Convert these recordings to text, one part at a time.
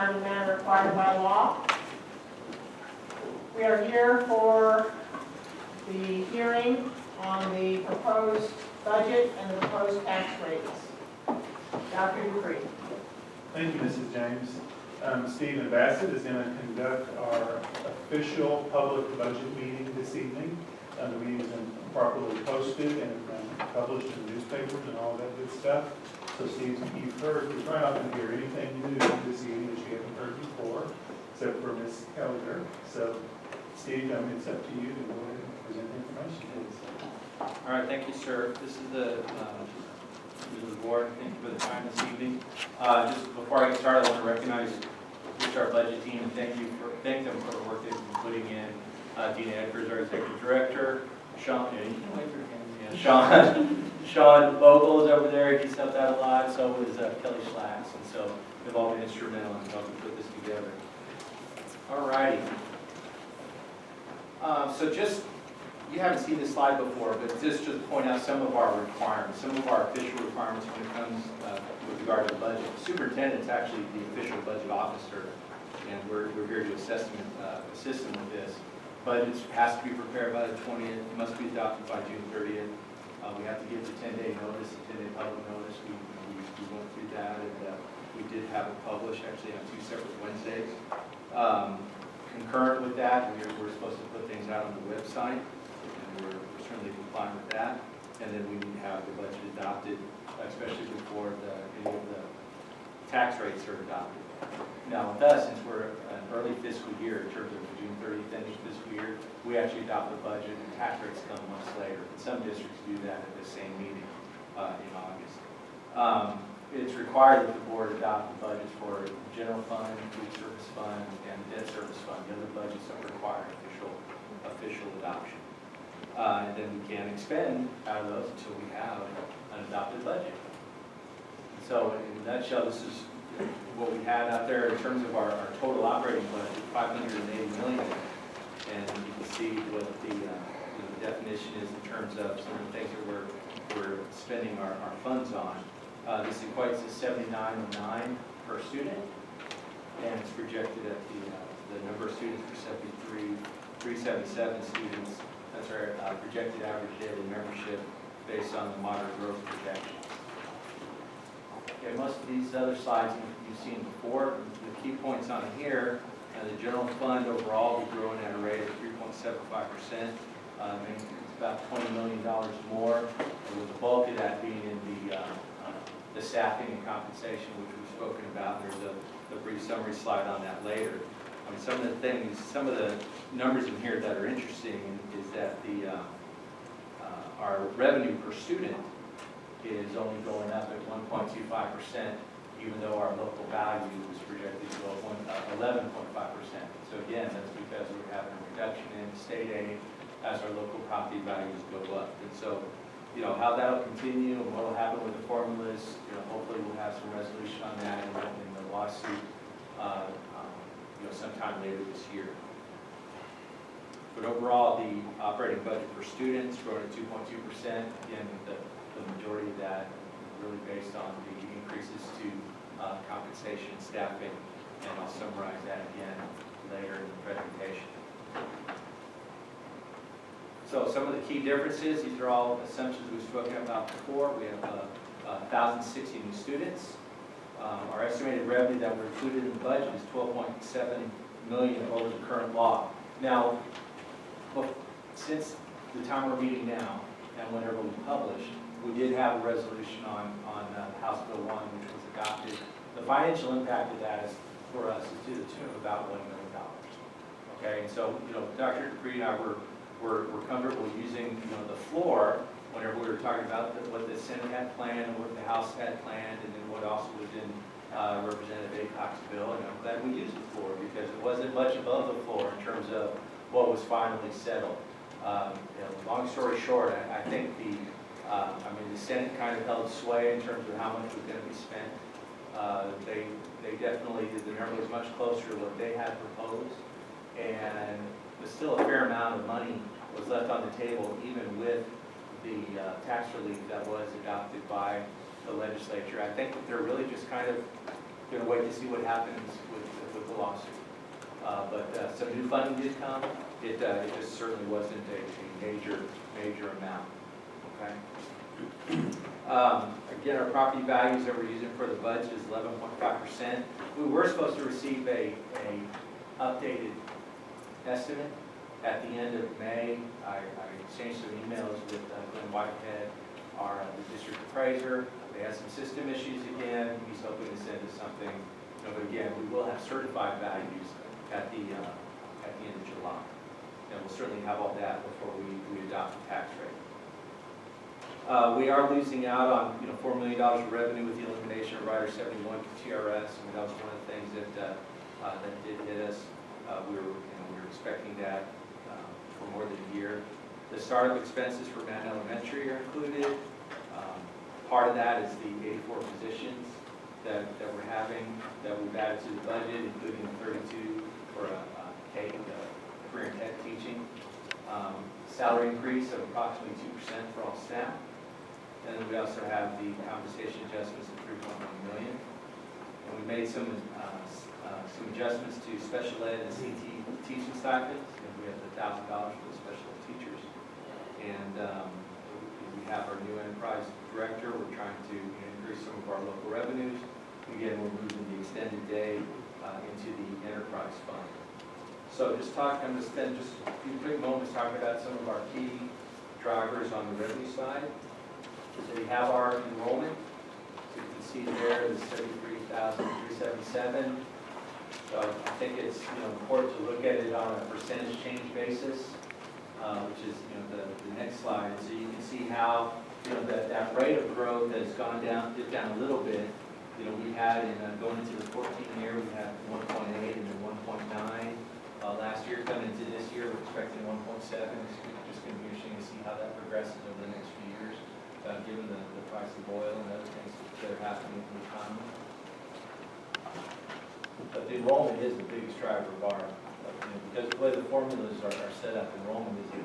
time and manner required by law. We are here for the hearing on the proposed budget and the proposed tax rates. Dr. Dupree. Thank you, Mrs. James. Stephen Bassett is going to conduct our official public budget meeting this evening. The meeting has been properly posted and published in the newspapers and all that good stuff. So Steve, you've probably not going to hear anything new this evening that you haven't heard before, except for Ms. Kelliger. So Steve, it's up to you to go ahead and present the information, please. All right, thank you, sir. This is the board. Thank you for the time this evening. Just before I get started, I want to recognize our budget team and thank them for the work they've been putting in. Dean Edgar's our executive director. Sean, you can wave your hand. Yeah, Sean Vogel is over there. He's helped out a lot. So is Kelly Schlax, and so they've all been instrumental in helping put this together. All righty. So just, you haven't seen this slide before, but just to point out some of our requirements, some of our official requirements when it comes with regard to the budget. The superintendent's actually the official budget officer, and we're here to assist him with this. Budget has to be prepared by the 20th, it must be adopted by June 30th. We have to give the 10-day notice, a 10-day public notice. We went through that, and we did have it published actually on 2 separate Wednesdays. Concurrent with that, we're supposed to put things out on the website, and we're certainly complying with that. And then we need to have the budget adopted, especially before any of the tax rates are adopted. Now with us, since we're an early fiscal year in terms of the June 30th end of fiscal year, we actually adopt the budget and tax rates come months later. And some districts do that at the same meeting in August. It's required that the board adopt the budgets for general fund, food service fund, and debt service fund. The other budgets don't require official adoption. And then we can't expend out of those until we have an adopted budget. So in a nutshell, this is what we had out there in terms of our total operating budget, $580 million. And you can see what the definition is in terms of some of the things that we're spending our funds on. This equates to $79.09 per student, and it's projected at the number of students for 377 students. That's our projected average daily membership based on the moderate growth projections. Okay, most of these other slides you've seen before. The key points on here, the general fund overall will be growing at a rate of 3.75%. It's about $20 million more, and with the bulk of that being in the staffing and compensation, which we've spoken about. There's a brief summary slide on that later. Some of the numbers in here that are interesting is that our revenue per student is only going up at 1.25%, even though our local value is projected to go up 11.5%. So again, that's because we're having a reduction in state aid as our local property values go up. And so, how that'll continue and what will happen with the formulas, hopefully we'll have some resolution on that in the lawsuit, sometime later this year. But overall, the operating budget for students growing at 2.2%. Again, the majority of that really based on the increases to compensation and staffing, and I'll summarize that again later in the presentation. So some of the key differences, these are all assumptions we've spoken about before. We have 1,060 new students. Our estimated revenue that we're included in the budget is $12.7 million over the current law. Now, since the time we're meeting now and whenever we published, we did have a resolution on House Bill 1, which was adopted. The financial impact of that is, for us, is to the tune of about $1 million. Okay, and so Dr. Dupree and I were comfortable using the floor whenever we were talking about what the Senate had planned and what the House had planned, and then what also was in Representative Aycock's bill. And I'm glad we used the floor because it wasn't much above the floor in terms of what was finally settled. Long story short, I think the Senate kind of held sway in terms of how much was going to be spent. They definitely did. The number was much closer to what they had proposed, and there's still a fair amount of money was left on the table, even with the tax relief that was adopted by the legislature. I think that they're really just kind of going to wait to see what happens with lawsuit. But some new funding did come. It just certainly wasn't a major amount, okay? Again, our property values that we're using for the budget is 11.5%. We were supposed to receive a updated estimate at the end of May. I exchanged some emails with Glenn Whitehead, the district appraiser. They had some system issues again. He's hoping to send us something. But again, we will have certified values at the end of July. And we'll certainly have all that before we adopt the tax rate. We are losing out on $4 million of revenue with the elimination of Rider 71 for TRS. I mean, that was one of the things that did hit us. We were expecting that for more than a year. The startup expenses for Mann Elementary are included. Part of that is the 84 positions that we're having, that we've added to the budget, including the 32 for career and tech teaching. Salary increase of approximately 2% for all staff. And then we also have the compensation adjustments of $3.1 million. And we made some adjustments to special ed and CT teaching stipends. And we have the $1,000 for the special ed teachers. And we have our new enterprise director. We're trying to increase some of our local revenues. Again, we're moving the extended day into the enterprise fund. So I'm going to spend just a few quick moments talking about some of our key drivers on the revenue side. So we have our enrollment. So you can see there is 33,377. So I think it's important to look at it on a percentage change basis, which is the next slide. So you can see how that rate of growth has dipped down a little bit. We had going into the 14 year, we had 1.8 and then 1.9. Last year, coming into this year, we're expecting 1.7. It's just going to be interesting to see how that progresses over the next few years, given the price of oil and other things that are happening in the economy. But the enrollment is the biggest driver of our, because the way the formulas are set up, enrollment is the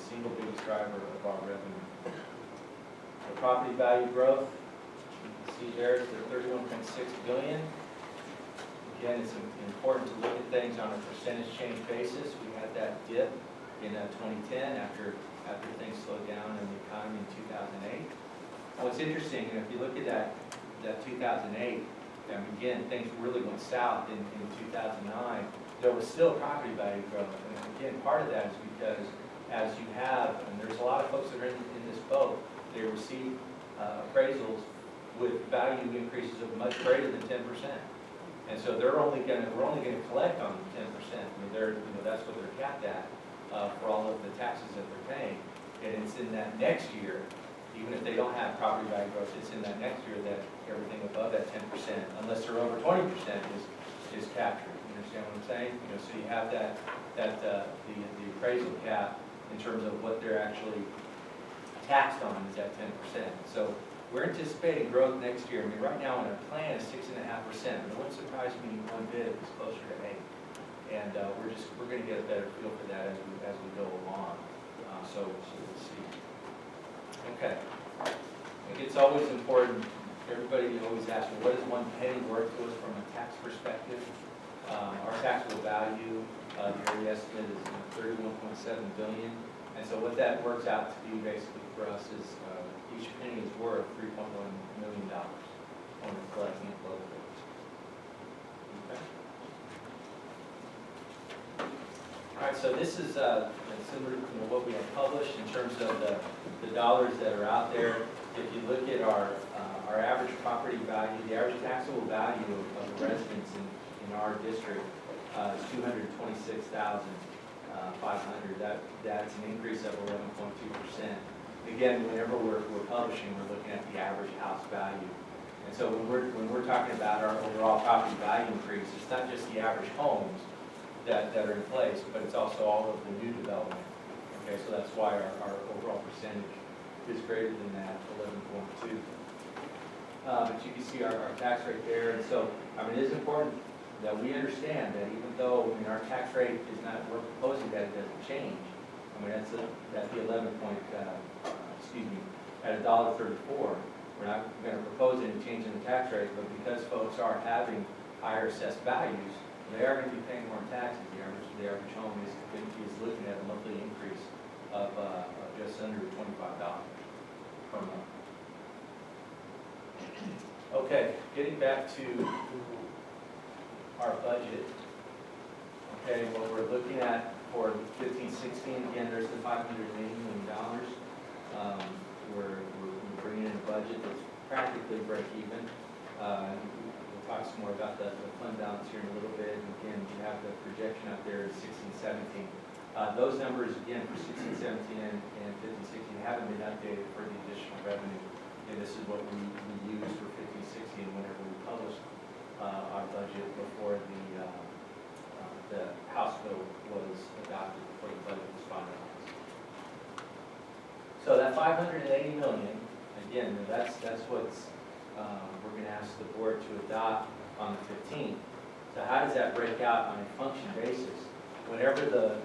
single biggest driver of our revenue. The property value growth, you can see there, it's at $31.6 billion. Again, it's important to look at things on a percentage change basis. We had that dip in 2010 after things slowed down in the economy in 2008. What's interesting, if you look at that 2008, again, things really went south in 2009. There was still property value growth. And again, part of that is because as you have, and there's a lot of folks that are in this boat, they receive appraisals with value increases of much greater than 10%. And so we're only going to collect on 10%. I mean, that's what they're capped at for all of the taxes that they're paying. And it's in that next year, even if they don't have property value growth, it's in that next year that everything above that 10%, unless they're over 20%, is captured. You understand what I'm saying? So you have the appraisal cap in terms of what they're actually taxed on is at 10%. So we're anticipating growth next year. I mean, right now in our plan is 6.5%. But it wouldn't surprise me one bit if it's closer to 8. And we're going to get a better feel for that as we go along. So we'll see. Okay. I think it's always important. Everybody always asks me, what is one penny worth to us from a tax perspective? Our taxable value, the area estimate is $31.7 billion. And so what that works out to be basically for us is each penny is worth $3.1 million when we're collecting it locally. Okay. All right, so this is similar to what we have published in terms of the dollars that are out there. If you look at our average property value, the average taxable value of the residents in our district is $226,500. That's an increase of 11.2%. Again, whenever we're publishing, we're looking at the average house value. And so when we're talking about our overall property value increase, it's not just the average homes that are in place, but it's also all of the new development. Okay, so that's why our overall percentage is greater than that, 11.2. But you can see our tax rate there. And so, I mean, it is important that we understand that even though our tax rate is not, we're proposing that it doesn't change. I mean, that's the 11 point, at $1.34. We're not going to propose any change in the tax rate, but because folks are having higher assessed values, They are going to be paying more taxes. The average home is looking at a monthly increase of just under $25 per month. Okay, getting back to our budget. Okay, what we're looking at for 15-16, again, there's the $580 million. We're bringing in a budget that's practically break even. We'll talk some more about the fund balance here in a little bit. And again, we have the projection up there at 16-17. Those numbers, again, for 16-17 and 15-16 haven't been updated for the additional revenue. And this is what we use for 15-16 whenever we publish our budget before the House bill was adopted, before the budget was finalized. So that $580 million, again, that's what's we're going to ask the board to adopt on the 15th. So how does that break out on a function basis? Whenever the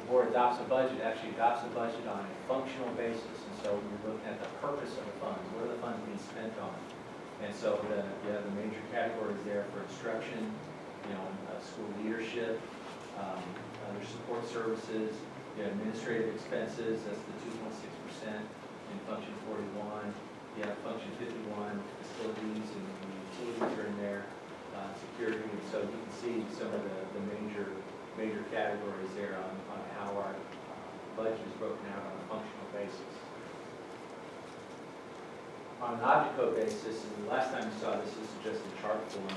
board adopts a budget, it actually adopts a budget on a functional basis. And so we're looking at the purpose of the funds. What are the funds being spent on? And so you have the major categories there for instruction, school leadership, other support services, administrative expenses, that's the 2.6% in function 41. You have function 51, facilities and utilities are in there, security. And so you can see some of the major categories there on how our budget is broken out on a functional basis. On an object code basis, and the last time you saw this is just in chart form,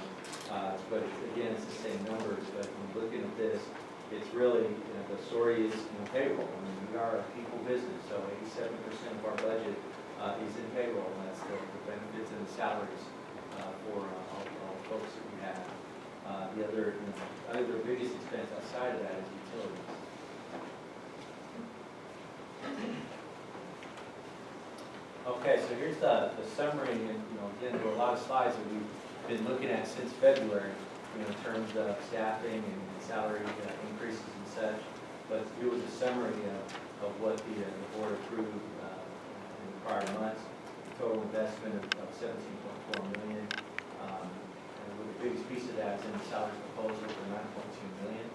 but again, it's the same numbers, but when looking at this, it's really, the story is payroll. I mean, we are a people business, so 87% of our budget is in payroll, and that's the benefits and the salaries for all the folks that we have. The other biggest expense outside of that is utilities. Okay, so here's the summary, and again, there are a lot of slides that we've been looking at since February, in terms of staffing and salary increases and such. But here was a summary of what the board approved in the prior months. Total investment of $17.4 million. And the biggest piece of that is in the salary proposal for $9.2 million.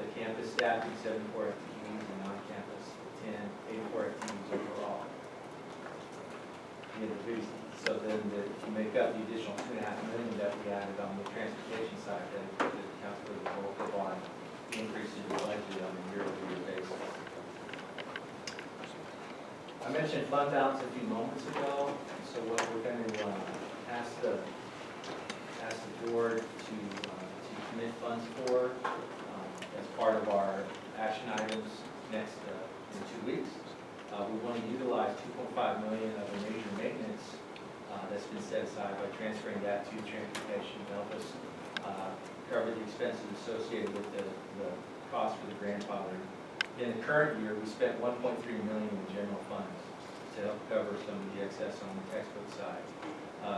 The campus staffing, 74 FTEs, and non-campus 84 FTEs overall. So then if you make up the additional $2.5 million that we added on the transportation side, that accounts for the bulk of our increase in the budget on a year-over-year basis. I mentioned fund balance a few moments ago, so what we're going to ask the board to commit funds for as part of our action items next in 2 weeks. We want to utilize $2.5 million of a major maintenance that's been set aside by transferring that to transportation to help us cover the expenses associated with the cost for the grandfathering. In the current year, we spent $1.3 million in general funds to help cover some of the excess on the textbook side.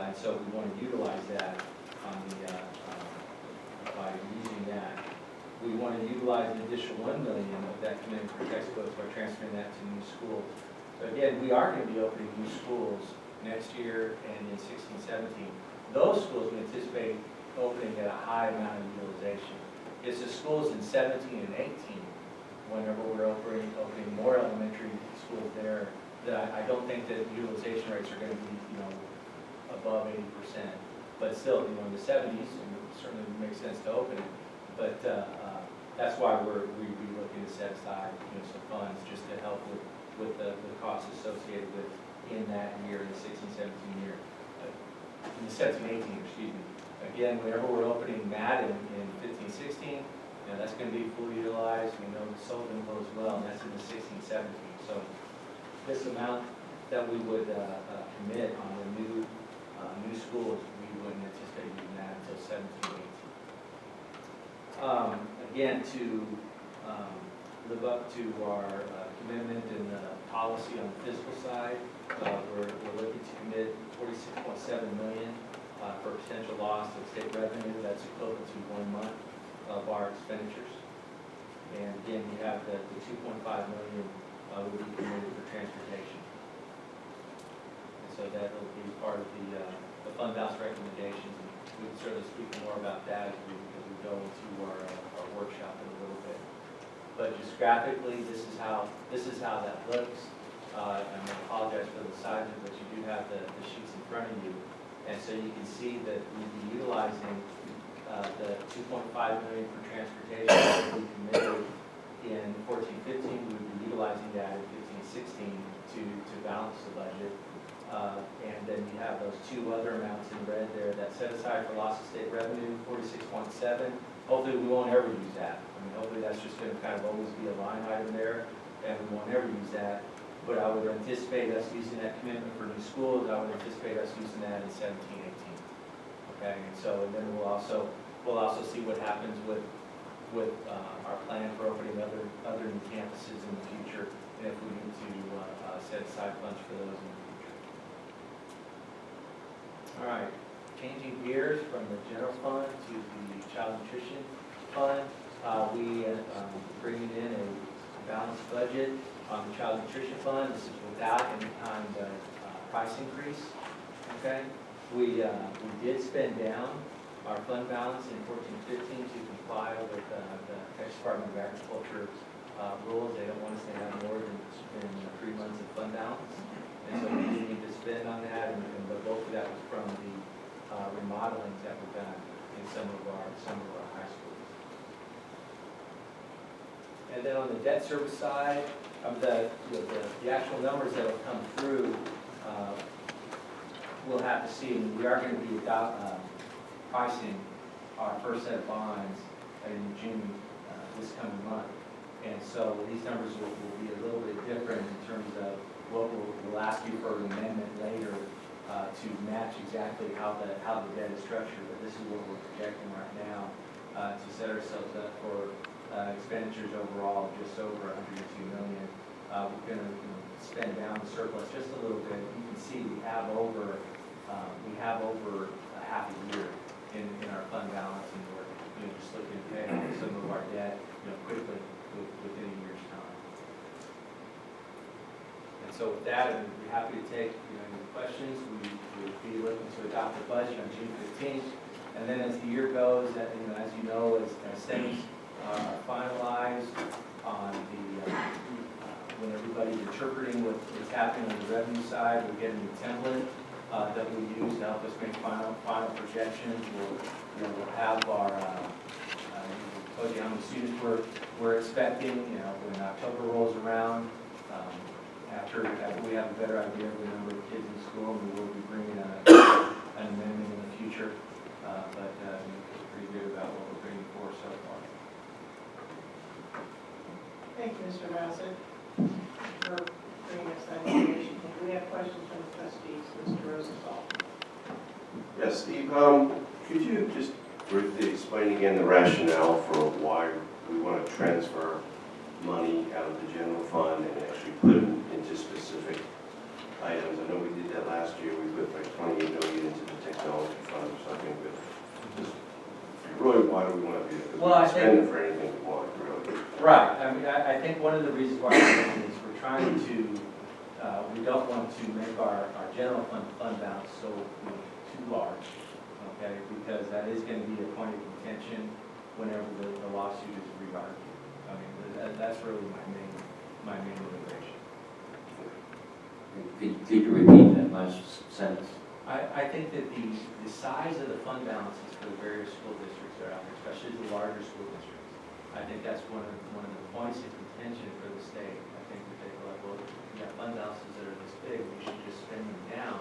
And so we want to utilize that on by using that. We want to utilize an additional $1 million of that commitment for textbooks by transferring that to new schools. So again, we are going to be opening new schools next year and in 16-17. Those schools we anticipate opening at a high amount of utilization. It's the schools in 17 and 18, whenever we're opening more elementary schools there, that I don't think that utilization rates are going to be above 80%. But still, in the 70s, it certainly would make sense to open it. But that's why we'd be looking to set aside some funds just to help with the costs associated with in that year, in the 16-17 year, in the 17-18, excuse me. Again, whenever we're opening that in 15-16, that's going to be fully utilized. We know the Sullivan will as well, and that's in the 16-17. So this amount that we would commit on the new schools, we wouldn't anticipate using that until 17-18. Again, to live up to our commitment and policy on the fiscal side, we're looking to commit $46.7 million for potential loss of state revenue. That's equivalent to 1 month of our expenditures. And again, we have the $2.5 million will be committed for transportation. And so that will be part of the fund balance recommendations. We can certainly speak more about that as we go but just graphically, this is how that looks. I'm going to apologize for the size of it, but you do have the sheets in front of you. And so you can see that we'd be utilizing the $2.5 million for transportation that we committed in 14-15. We would be utilizing that in 15-16 to balance the budget. And then you have those two other amounts in red there that set aside for loss of state revenue, 46.7. Hopefully we won't ever use that. I mean, hopefully that's just going to kind of always be a line item there, and we won't ever use that. But I would anticipate us using that commitment for new schools. I would anticipate us using that in 17-18. Okay, and so and then we'll also see what happens with our plan for opening other new campuses in the future, and if we need to set aside funds for those in the future. All right, changing gears from the general fund to the child nutrition fund. We bringing in a balanced budget on the child nutrition fund. This is without any kind of price increase. Okay, we did spend down our fund balance in 14-15 to comply with the Texas Department of Agriculture rules. They don't want us to have more than 3 months of fund balance, and so we did need to spend on that. And the bulk of that was from the remodelings that were done in some of our high schools. And then on the debt service side, of the actual numbers that will come through, we'll have to see. We are going to be pricing our first set of bonds in June this coming month. And so these numbers will be a little bit different in terms of what we'll ask you for an amendment later to match exactly how the debt is structured. But this is what we're projecting right now to set ourselves up for expenditures overall of just over $102 million. We're going to spend down the surplus just a little bit. You can see we have over a half a year in our fund balance, and we're just looking to pay off some of our debt quickly within a year's time. And so with that, I'd be happy to take any questions. We would be looking to adopt the budget on June 15th, and then as the year goes, as you know, as things are finalized on the when everybody's interpreting what's happening on the revenue side, we're getting a template that we use to help us make final projections. We'll have our told you how many students we're expecting. When October rolls around, after we have a better idea of the number of kids in school, we will be bringing an amendment in the future. But feel pretty good about what we're bringing forward so far. Thank you, Mr. Bassett, for bringing us that information. Do we have questions from the trustees? Mr. Rosenthal. Yes, Steve, could you just briefly explain again the rationale for why we want to transfer money out of the general fund and actually put it into specific items? I know we did that last year. We put like $28 million into the technology fund or something, but just really, why do we want to do that? Because we can spend it for anything we want, really. Right. I mean, I think one of the reasons why we're doing this is we're trying to, we don't want to make our general fund balance so too large, okay? Because that is going to be a point of contention whenever the lawsuit is re-argued. I mean, that's really my main motivation. Could you repeat that last sentence? I think that the size of the fund balances for the various school districts that are out there, especially the larger school districts, I think that's one of the points of contention for the state. I think that they go like, well, we have fund balances that are this big, we should just spend them down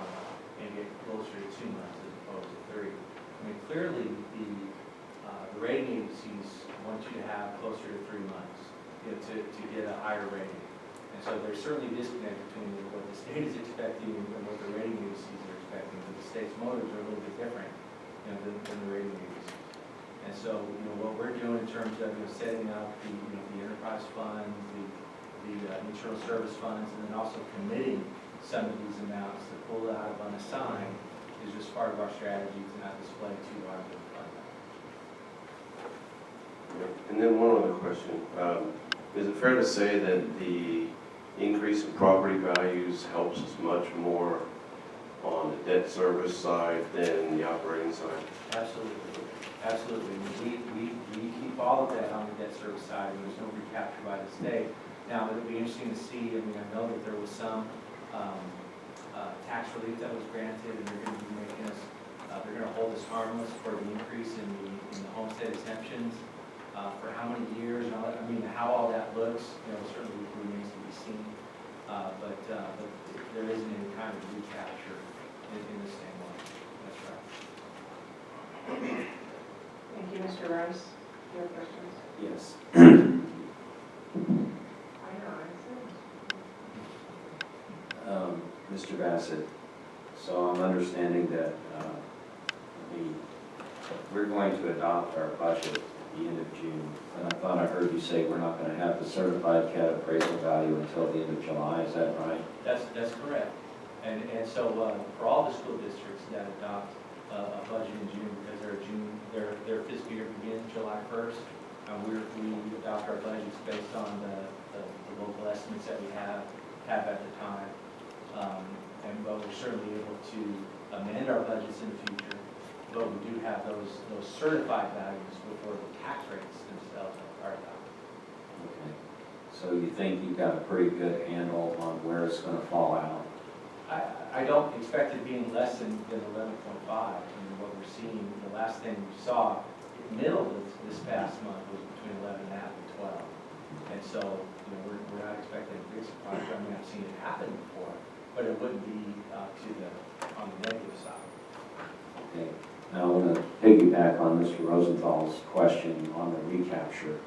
and get closer to 2 months as opposed to 3. I mean, clearly the rating agencies want you to have closer to 3 months, to get a higher rating. And so there's certainly a disconnect between what the state is expecting and what the rating agencies are expecting. But the state's motives are a little bit different than the rating agencies. And so, what we're doing in terms of setting up the enterprise funds, the internal service funds, and then also committing some of these amounts to pull out of unassigned is just part of our strategy to not display too large of a fund. And then one other question. Is it fair to say that the increase in property values helps us much more on the debt service side than the operating side? Absolutely. Absolutely. We keep all of that on the debt service side, and there's no recapture by the state. Now, it'll be interesting to see, I mean, I know that there was some tax relief that was granted, and they're gonna be making us, they're gonna hold us harmless for the increase in the homestead exemptions, for how many years, and all that. I mean, how all that looks, certainly remains to be seen. But there isn't any kind of recapture in the same way. That's right. Thank you, Mr. Rice. Do you have questions? Yes. I know, Mr. Bassett, so I'm understanding that we're going to adopt our budget at the end of June. And I thought I heard you say we're not going to have the certified CAD appraisal value until the end of July. Is that right? That's correct. And so for all the school districts that adopt a budget in June, because their fiscal year begins July 1st, we adopt our budgets based on the local estimates that we have at the time. But we're certainly able to amend our budgets in the future, but we do have those certified values before the tax rates themselves are adopted. Okay. So you think you've got a pretty good handle on where it's going to fall out? I don't expect it being less than 11.5. I mean, what we're seeing, the last thing we saw, middle of this past month was between 11.5 and 12. And so, we're not expecting a big surprise. I mean, I've seen it happen before, but it wouldn't be on the negative side. Okay. Now I want to piggyback on Mr. Rosenthal's question on the recapture.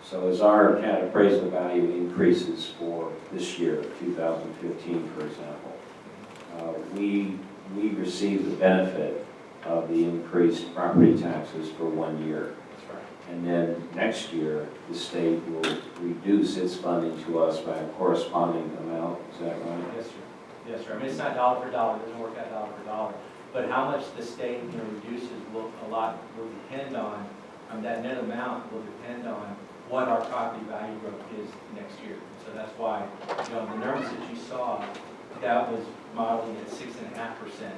So as our CAD appraisal value increases for this year, 2015, for example, we receive the benefit of the increased property taxes for 1 year. That's right. And then next year, the state will reduce its funding to us by a corresponding amount. Is that right? Yes, sir. Yes, sir. I mean, it's not dollar for dollar. It doesn't work out dollar for dollar. But how much the state, reduces will depend on, that net amount will depend on what our property value growth is next year. So that's why, the numbers that you saw, that was modeling at 6.5%.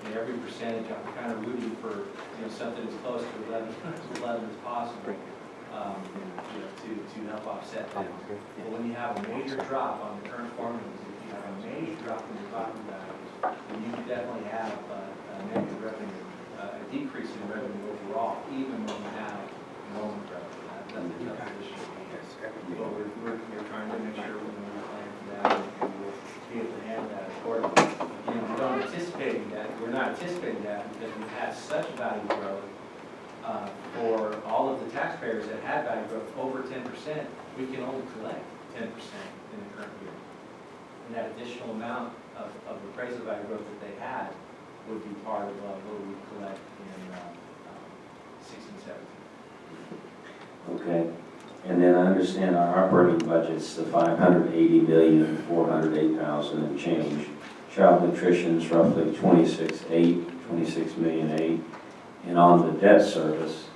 And every percentage, I'm kind of rooting for, something as close to 11 as possible, to help offset that. But when you have a major drop on the current formulas, if you have a major drop in your property values, then you could definitely have a negative revenue, a decrease in revenue overall, even when you have enrollment growth. That's a tough issue. But we're trying to make sure we're planning for that and we'll be able to handle that accordingly. We're not anticipating that because we've had such value growth for all of the taxpayers that had value growth over 10%, we can only collect 10% in the current year. And that additional amount of appraisal value growth that they had would be part of what we collect in 16, 17. Okay. And then I understand our operating budget's the $580,408,000 and change. Child nutrition's roughly 26,800,000. And on the debt service,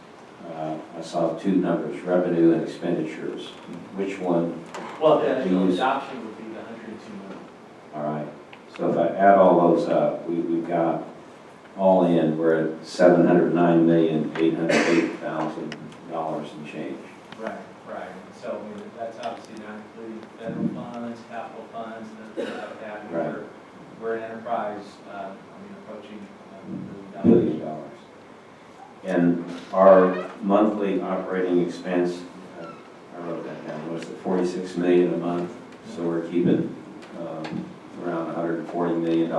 I saw two numbers, revenue and expenditures. Which one? Well, the adoption would be the 102 million. All right. So if I add all those up, we've got all in, we're at $709,808,000 and change. Right. So that's obviously not including federal funds, capital funds, and things like that. Right. We're an enterprise, approaching $1 $1 billion. billion. And our monthly operating expense, I wrote that down, was it $46 million a month? So we're keeping around $140 million.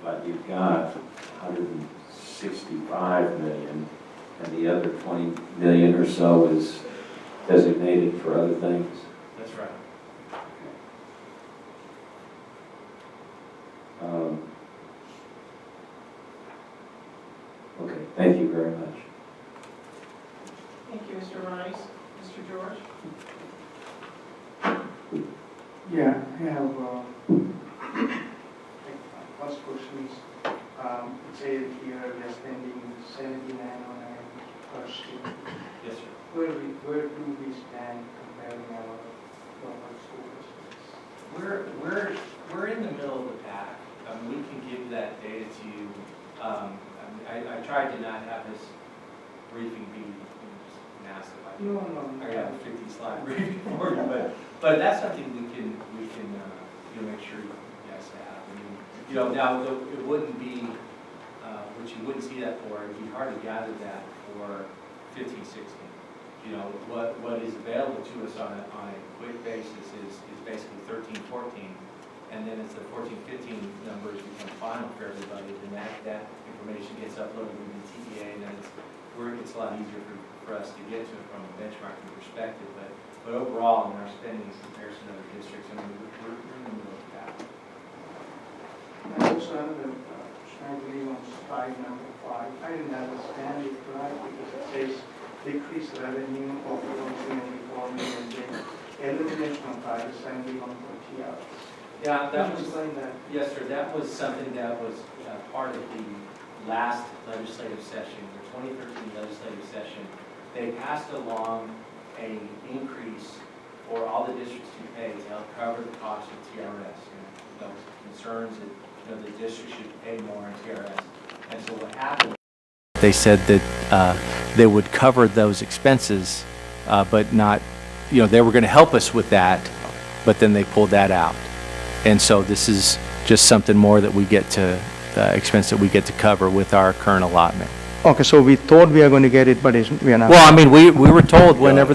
But you've got $165 million, and the other $20 million or so is designated for other things. That's right. Okay, thank you very much. Thank you, Mr. Rice. Mr. George? Yeah, I have, first question is, it says here we are spending 7909 per student. Yes, sir. Where do we stand comparing our local school districts? We're in the middle of the pack. We can give that data to you. I tried to not have this briefing be just an No, I got a 50 slide briefing for you, but that's something we can, make sure you guys have. I mean, now, it wouldn't be, which you wouldn't see that for, it'd be hard to gather that for 15, 16. What is available to us on a quick basis is basically 13, 14, and then it's the 14, 15 numbers become final for everybody, and that information gets uploaded into the TEA, and then it's a lot easier for us to get to it from a benchmarking perspective, but overall, in our spending in comparison to other districts, I mean, we're in the middle of that. And also another, I believe on slide number 5, I didn't understand it right because it says decreased revenue of approximately $4 million, elimination of private assembly on 40 hours. Yeah, that was, Explain that. yes, sir, that was something that was part of the last legislative session, the 2013 legislative session. They passed along an increase for all the districts to pay to help cover the cost of TRS. There was concerns that the district should pay more on TRS. And so what happened, they said that they would cover those expenses, but not, they were going to help us with that, but then they pulled that out. And so this is just something more that we get to, expense that we get to cover with our current allotment. Okay, so we thought we are going to get it, but we are not. Well, I mean, we were told whenever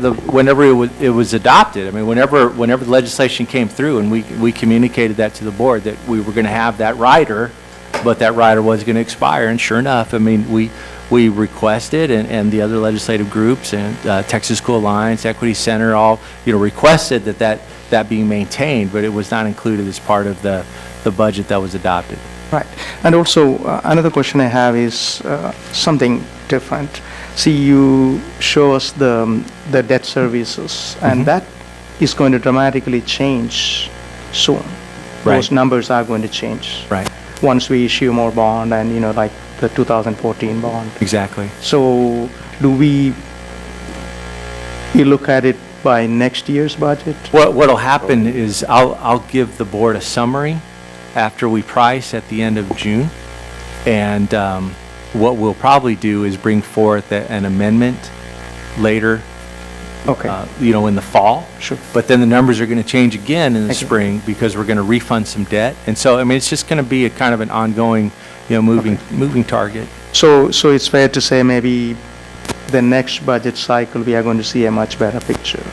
it was adopted, I mean, whenever the legislation came through, and we communicated that to the board, that we were going to have that rider, but that rider was going to expire, and sure enough, I mean, we requested, and the other legislative groups, and Texas School Alliance, Equity Center, all, requested that being maintained, but it was not included as part of the budget that was adopted. Right. And also, another question I have is something different. See, you show us the debt services, and that is going to dramatically change soon. Right. Those numbers are going to change. Right. Once we issue more bond and, like the 2014 bond. Exactly. So, do we look at it by next year's budget? What'll happen is I'll give the board a summary after we price at the end of June, and what we'll probably do is bring forth an amendment later, Okay. in the fall. Sure. But then the numbers are going to change again in the Okay. spring because we're going to refund some debt, and so I mean it's just going to be a kind of an ongoing, moving target. So it's fair to say maybe the next budget cycle we are going to see a much better picture.